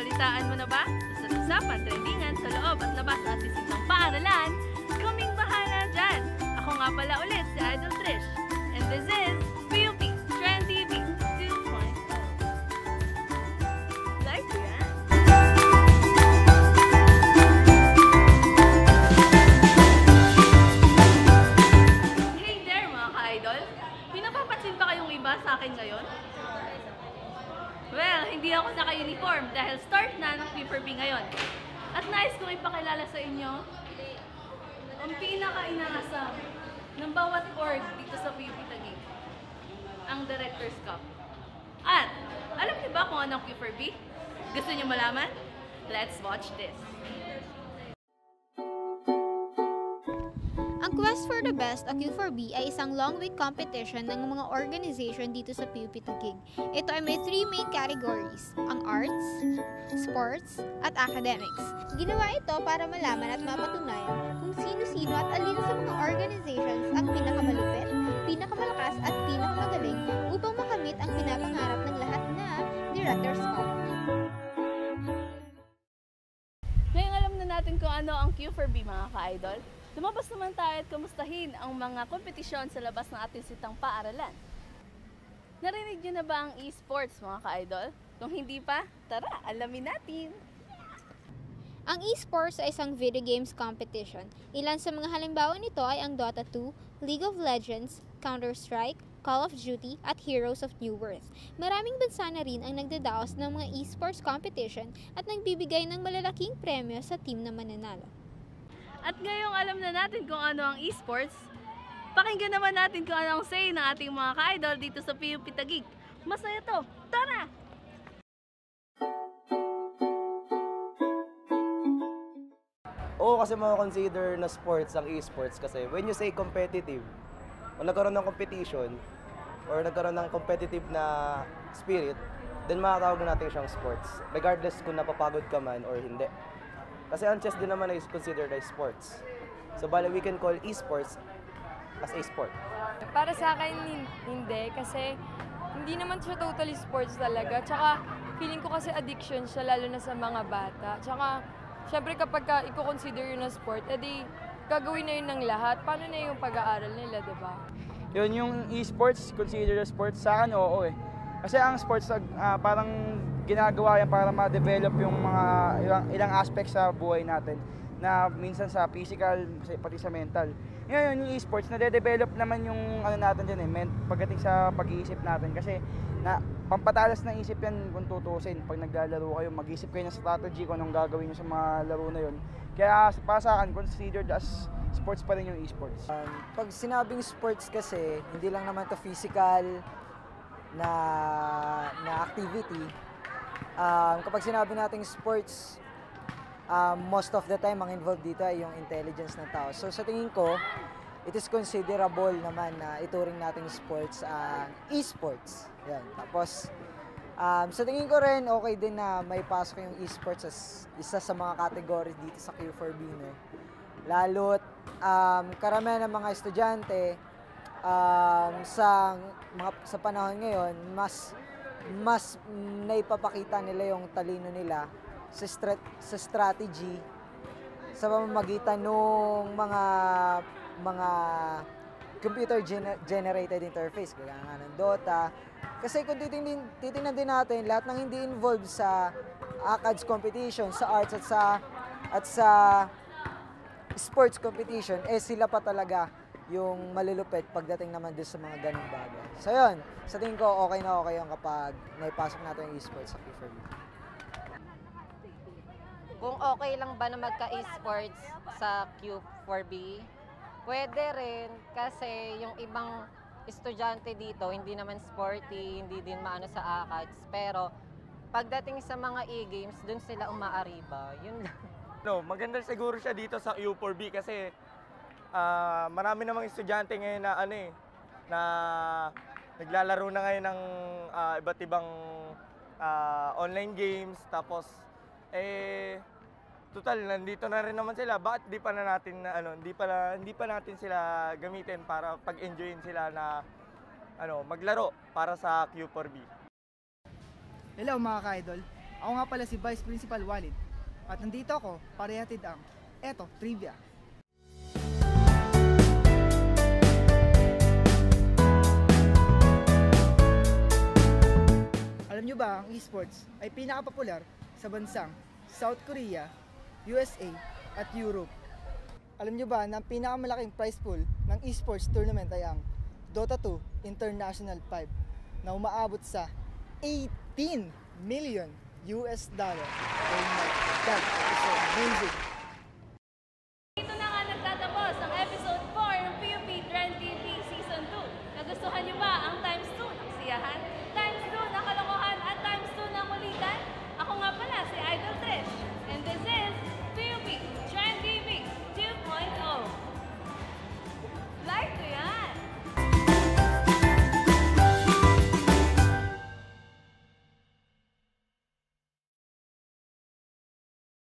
Nabalitaan mo na ba? Sa usapan, trendingan, sa loob at labas ng ating paaralan, kaming bahala dyan! Ako nga pala ulit si Idol Trish. And this is PUP Trend TV 2.0. Like yan! Hey there mga ka-idol! Pinapapansin ba kayong iba sa akin ngayon? Well, hindi ako naka-uniform dahil start na ng Q4B ngayon. At nais kong ipakilala sa inyo ang pinaka-inaasam ng bawat org dito sa PUP Taguig, ang Director's Cup. At, alam niyo ba kung ano ang Q4B? Gusto niyo malaman? Let's watch this! Ang Quest for the Best o Q4B ay isang long week competition ng mga organization dito sa PUP Taguig. Ito ay may 3 main categories, ang arts, sports, at academics. Ginawa ito para malaman at mapatunayan kung sino-sino at alin sa mga organizations ang pinakamalupit, pinakamalakas at pinakamagaling upang makamit ang pinapangarap ng lahat na Director's Cup. Ngayon alam na natin kung ano ang Q4B mga ka-idol. Lumabas naman tayo at kamustahin ang mga kompetisyon sa labas ng ating sitang paaralan. Narinig niyo na ba ang e-sports mga ka-idol? Kung hindi pa, tara, alamin natin! Ang e-sports ay isang video games competition. Ilan sa mga halimbawa nito ay ang Dota 2, League of Legends, Counter-Strike, Call of Duty, at Heroes of New World. Maraming bansa na rin ang nagdadaos ng mga e-sports competition at nagbibigay ng malalaking premyo sa team na mananalo. At ngayong alam na natin kung ano ang esports, pakinggan naman natin kung ano ang say ng ating mga ka-idol dito sa PUP Taguig. Masaya to! Tara! Oo, kasi consider na sports ang esports kasi when you say competitive, o nagkaroon ng competition, or nagkaroon ng competitive na spirit, then makatawag natin siyang sports, regardless kung napapagod ka man or hindi. Kasi ang chess din naman is considered as sports. So, bali, we can call esports as a sport. Para sa akin, hindi. Kasi hindi naman siya totally sports talaga. Tsaka, feeling ko kasi addiction siya, lalo na sa mga bata. Tsaka, syempre kapag i-consider yun na sport, edi gagawin na yun ng lahat. Paano na yung pag-aaral nila, diba? Yun, yung esports, considered as sports, sa akin, oo eh. Kasi ang sports, parang ginagawa yan para ma-develop yung mga ilang aspects sa buhay natin na minsan sa physical, pati sa mental. Ngayon, yung esports, nade-develop naman yung ano natin dyan pagdating sa pag-iisip natin kasi pampatalas ng isip yan kung tutusin. Pag naglalaro kayo, mag-isip kayo ng strategy kung anong gagawin nyo sa mga laro na yun. Kaya para sa akin, considered as sports pa rin yung esports. Pag sinabing sports kasi, hindi lang naman to physical na activity. Kapag sinabi nating sports, most of the time ang involved dito ay yung intelligence ng tao. So sa tingin ko, it is considerable naman na ituring nating sports esports. Yan. Tapos sa tingin ko rin okay din na may pasok yung esports as isa sa mga categories dito sa Q4B, no? Lalo't karamihan ng mga estudyante sa panahon ngayon mas naipapakita nila yung talino nila sa strategy sa pamamagitan ng mga computer generated interface kaya nga ng Dota. Kasi kung titingnan din natin lahat ng hindi involved sa ACADS competition, sa arts at sa sports competition, sila pa talaga yung malulupit pagdating naman din sa mga ganung bagay. So yun, sa tingin ko okay na okay yung kapag naipasok natin yung esports sa Q4B. Kung okay lang ba na magka-esports sa Q4B, pwede rin kasi yung ibang estudyante dito hindi naman sporty, hindi din maano sa ACADS, pero pagdating sa mga e-games, dun sila umaariba. Yun lang. No, maganda siguro siya dito sa Q4B kasi marami namang estudyante ngayon na na naglalaro na ngayon ng iba't ibang online games, tapos total nandito na rin naman sila. Bakit hindi pa natin sila gamitin para pag-enjoyin sila na maglaro para sa Q4B. Hello mga ka-idol. Ako nga pala si Vice Principal Walid at nandito ako para ihatid ang trivia. Alam nyo ba ang esports ay pinakapopular sa bansang South Korea, USA at Europe? Alam nyo ba na ang pinakamalaking prize pool ng esports tournament ay ang Dota 2 International 5 na umaabot sa $18 million. Oh my God, that is so amazing!